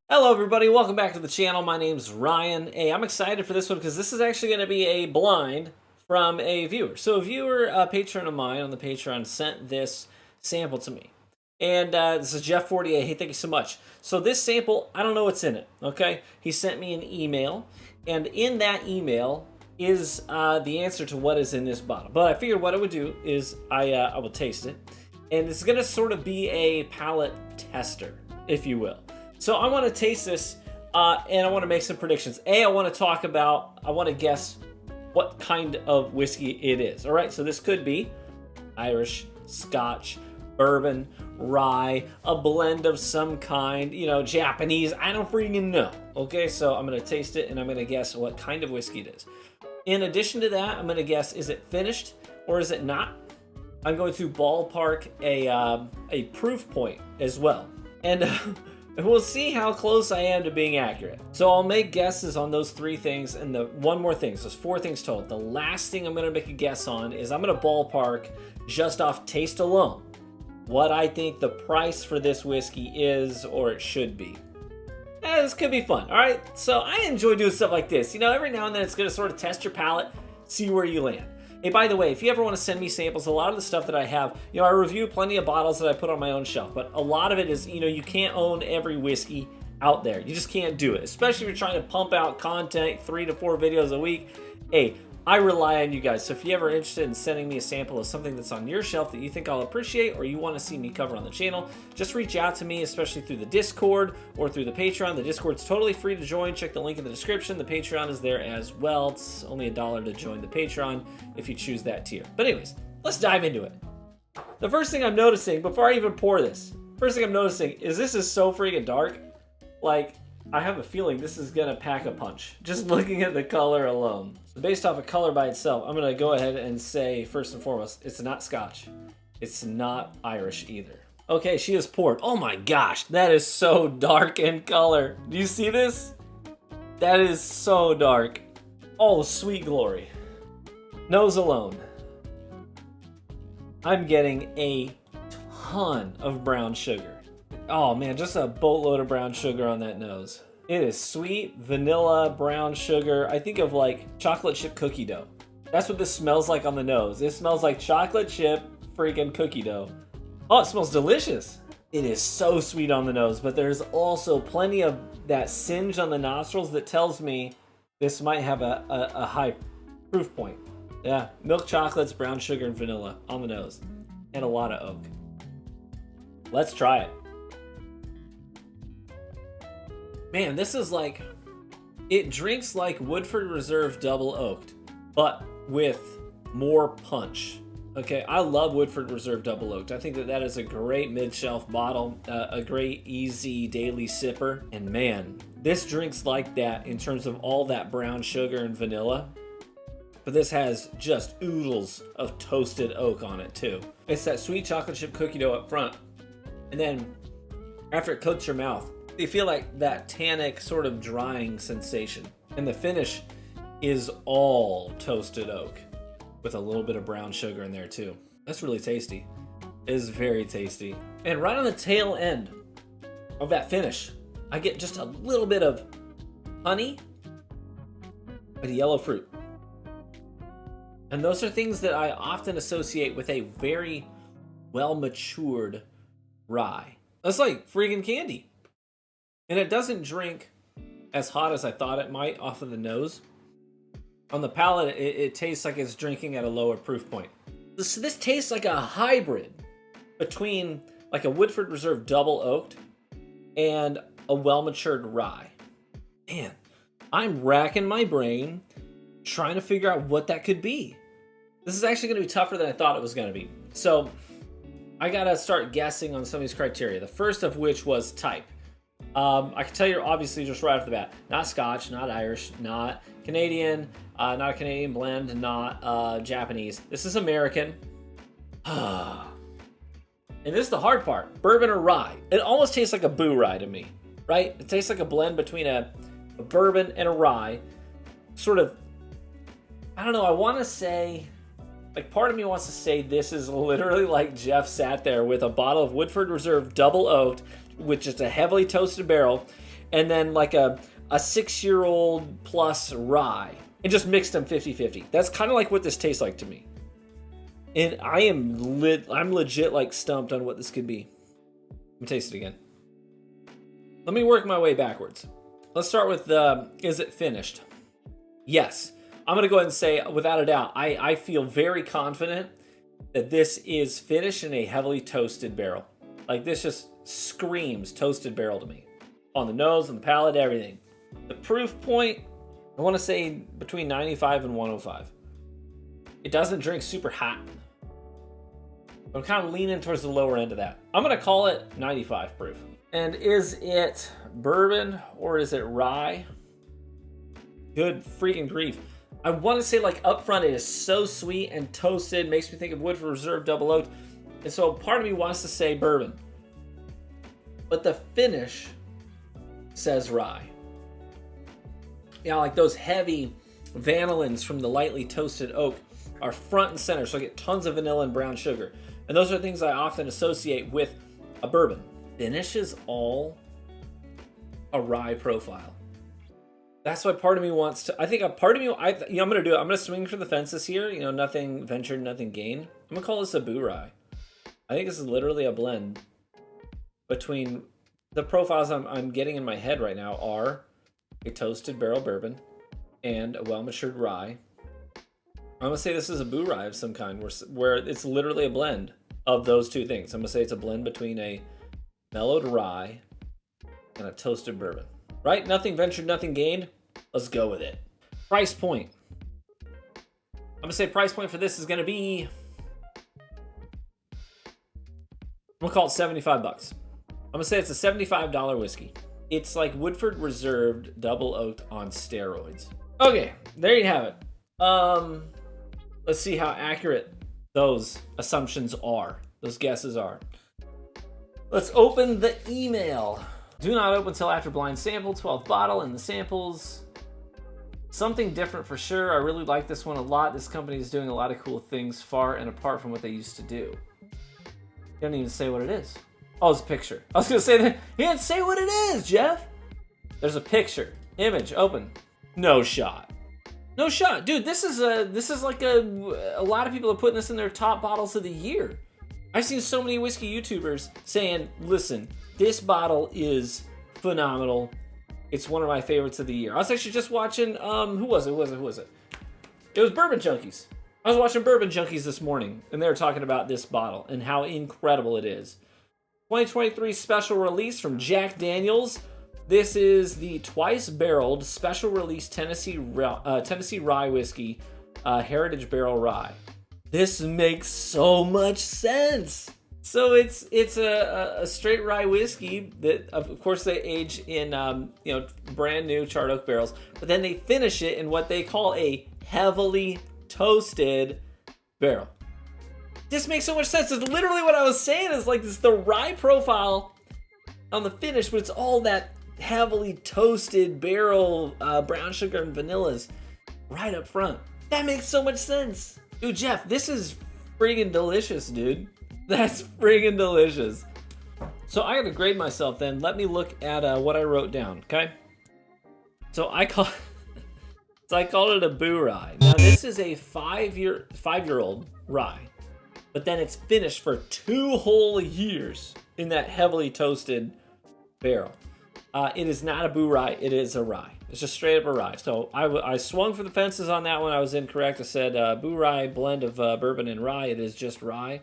Hello everybody, welcome back to the channel. My name's Ryan. Hey, I'm excited for this one because this is actually going to be a blind from a viewer. So a viewer, a patron of mine on the Patreon sent this sample to me. And this is Jeff48. Hey, thank you so much. So this sample, I don't know what's in it, okay? He sent me an email, and in that email is the answer to what is in this bottle. But I figured what I would do is I will taste it. And it's going to sort of be a palate tester, if you will. So I want to taste this, and I want to make some predictions. I want to guess what kind of whiskey it is. All right, so this could be Irish, Scotch, bourbon, rye, a blend of some kind, Japanese. I don't freaking know. Okay, so I'm going to taste it, and I'm going to guess what kind of whiskey it is. In addition to that, I'm going to guess, is it finished or is it not? I'm going to ballpark a proof point as well. And we'll see how close I am to being accurate. So I'll make guesses on those three things, and one more thing. So there's four things total. The last thing I'm going to make a guess on is I'm going to ballpark just off taste alone what I think the price for this whiskey is, or it should be. This could be fun. All right. So I enjoy doing stuff like this. Every now and then it's going to sort of test your palate, see where you land. Hey, by the way, if you ever want to send me samples, a lot of the stuff that I have, I review plenty of bottles that I put on my own shelf, but a lot of it is, you can't own every whiskey out there. You just can't do it, especially if you're trying to pump out content, 3 to 4 videos a week. Hey, I rely on you guys, so if you're ever interested in sending me a sample of something that's on your shelf that you think I'll appreciate or you want to see me cover on the channel, just reach out to me, especially through the Discord or through the Patreon. The Discord's totally free to join. Check the link in the description. The Patreon is there as well. It's only $1 to join the Patreon if you choose that tier. But anyways, let's dive into it. The first thing I'm noticing, before I even pour this, is this is so freaking dark. Like, I have a feeling this is gonna pack a punch, just looking at the color alone. So based off of color by itself, I'm gonna go ahead and say, first and foremost, it's not Scotch. It's not Irish either. Okay, she has poured. Oh my gosh, that is so dark in color. Do you see this? That is so dark. Oh, sweet glory. Nose alone. I'm getting a ton of brown sugar. Oh man, just a boatload of brown sugar on that nose. It is sweet, vanilla, brown sugar. I think of like chocolate chip cookie dough. That's what this smells like on the nose. It smells like chocolate chip freaking cookie dough. Oh, it smells delicious. It is so sweet on the nose, but there's also plenty of that singe on the nostrils that tells me this might have a high proof point. Yeah, milk chocolates, brown sugar, and vanilla on the nose. And a lot of oak. Let's try it. Man, this is like, it drinks like Woodford Reserve Double Oaked, but with more punch. Okay, I love Woodford Reserve Double Oaked. I think that is a great mid-shelf bottle, a great easy daily sipper. And man, this drinks like that in terms of all that brown sugar and vanilla. But this has just oodles of toasted oak on it too. It's that sweet chocolate chip cookie dough up front. And then after it coats your mouth, you feel like that tannic sort of drying sensation. And the finish is all toasted oak with a little bit of brown sugar in there too. That's really tasty. It is very tasty. And right on the tail end of that finish, I get just a little bit of honey and yellow fruit. And those are things that I often associate with a very well-matured rye. That's like freaking candy. And it doesn't drink as hot as I thought it might off of the nose. On the palate, it tastes like it's drinking at a lower proof point. So this tastes like a hybrid between like a Woodford Reserve Double Oaked and a well-matured rye. Man, I'm racking my brain trying to figure out what that could be. This is actually going to be tougher than I thought it was going to be. So I got to start guessing on some of these criteria. The first of which was type. I can tell you obviously just right off the bat, not Scotch, not Irish, not Canadian, not a Canadian blend, not Japanese. This is American. And this is the hard part, bourbon or rye. It almost tastes like a boo rye to me, right? It tastes like a blend between a bourbon and a rye. Sort of, I don't know, I want to say, like part of me wants to say this is literally like Jeff sat there with a bottle of Woodford Reserve Double Oaked with just a heavily toasted barrel and then like a 6-year-old plus rye, and just mixed them 50-50. That's kind of like what this tastes like to me. And I'm legit like stumped on what this could be. Let me taste it again. Let me work my way backwards. Let's start with is it finished? Yes. I'm going to go ahead and say, without a doubt, I feel very confident that this is finished in a heavily toasted barrel. Like, this just screams toasted barrel to me. On the nose, on the palate, everything. The proof point, I want to say between 95 and 105. It doesn't drink super hot. I'm kind of leaning towards the lower end of that. I'm going to call it 95 proof. And is it bourbon or is it rye? Good freaking grief. I want to say, like, up front, it is so sweet and toasted. Makes me think of Woodford Reserve Double Oaked. And so part of me wants to say bourbon. But the finish says rye. Yeah, like those heavy vanillins from the lightly toasted oak are front and center. So I get tons of vanilla and brown sugar. And those are things I often associate with a bourbon. Finish is all a rye profile. That's why part of me wants to. I think a part of me. I'm going to do it. I'm going to swing for the fences here. Nothing ventured, nothing gained. I'm going to call this a boo rye. I think this is literally a blend between the profiles I'm getting in my head right now are a toasted barrel bourbon and a well-matured rye. I'm going to say this is a boo rye of some kind where it's literally a blend of those two things. I'm going to say it's a blend between a mellowed rye and a toasted bourbon. Right? Nothing ventured, nothing gained. Let's go with it. Price point. I'm going to say price point for this is going to be, I'm going to call it $75. I'm going to say it's a $75 whiskey. It's like Woodford Reserved Double Oaked on steroids. Okay, there you have it. Let's see how accurate those assumptions are. Those guesses are. Let's open the email. Do not open until after blind sample, 12th bottle, and the samples. Something different for sure. I really like this one a lot. This company is doing a lot of cool things far and apart from what they used to do. He doesn't even say what it is. Oh, it's a picture. I was going to say that. He didn't say what it is, Jeff. There's a picture. Image, open. No shot. No shot. Dude, this is like a lot of people are putting this in their top bottles of the year. I've seen so many whiskey YouTubers saying, listen, this bottle is phenomenal. It's one of my favorites of the year. I was actually just watching, who was it? It was Bourbon Junkies. I was watching Bourbon Junkies this morning, and they were talking about this bottle and how incredible it is. 2023 special release from Jack Daniels. This is the Twice Barreled special release Tennessee Rye whiskey, Heritage Barrel Rye. This makes so much sense. So it's a straight rye whiskey that, of course, they age in brand new charred oak barrels, but then they finish it in what they call a heavily toasted barrel. This makes so much sense. It's literally what I was saying. Is like this the rye profile on the finish, but it's all that heavily toasted barrel brown sugar and vanillas right up front. That makes so much sense. Dude, Jeff, this is friggin' delicious, dude. That's friggin' delicious. So I gotta grade myself then. Let me look at what I wrote down, okay? So I called it a boo rye. Now this is a five-year-old rye, but then it's finished for 2 whole years in that heavily toasted barrel. It is not a boo rye. It is a rye. It's just straight up a rye. So I swung for the fences on that one. I was incorrect. I said boo rye blend of bourbon and rye. It is just rye.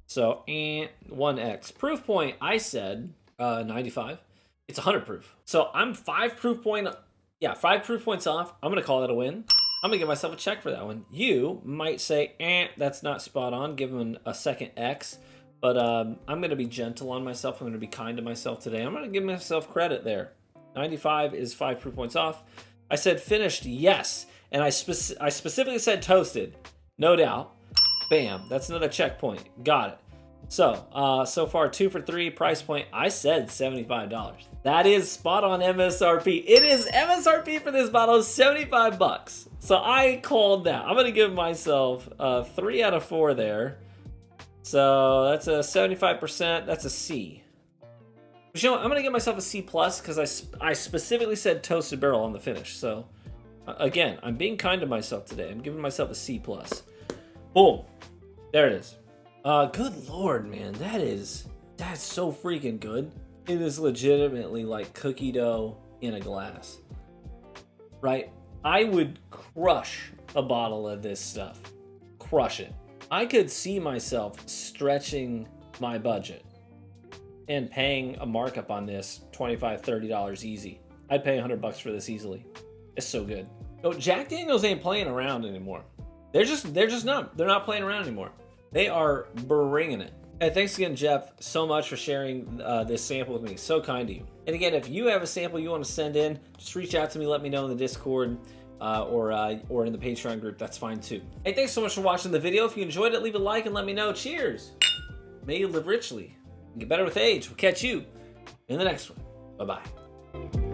So 1x. Proof point, I said 95. It's 100 proof. So I'm 5 proof points off. I'm going to call that a win. I'm going to give myself a check for that one. You might say, that's not spot on. Give them a second X. But I'm going to be gentle on myself. I'm going to be kind to myself today. I'm going to give myself credit there. 95 is 5 proof points off. I said finished, yes. And I specifically said toasted. No doubt. Bam. That's another checkpoint. Got it. So far 2 for 3. Price point, I said $75. That is spot on MSRP. It is MSRP for this bottle, $75. So I called that. I'm going to give myself 3 out of 4 there. So that's a 75%. That's a C. But you know what? I'm gonna give myself a C plus because I specifically said toasted barrel on the finish. So again, I'm being kind to myself today. I'm giving myself a C plus. Boom, there it is. Good lord, man, that's so freaking good. It is legitimately like cookie dough in a glass, right? I would crush a bottle of this stuff. Crush it. I could see myself stretching my budget and paying a markup on this $25, $30 easy. I'd pay $100 for this easily. It's so good. No, Jack Daniels ain't playing around anymore. They're just not. They're not playing around anymore. They are bringing it. Hey, thanks again, Jeff, so much for sharing this sample with me. So kind of you. And again, if you have a sample you want to send in, just reach out to me. Let me know in the Discord or in the Patreon group. That's fine too. Hey, thanks so much for watching the video. If you enjoyed it, leave a like and let me know. Cheers. May you live richly and get better with age. We'll catch you in the next one. Bye-bye.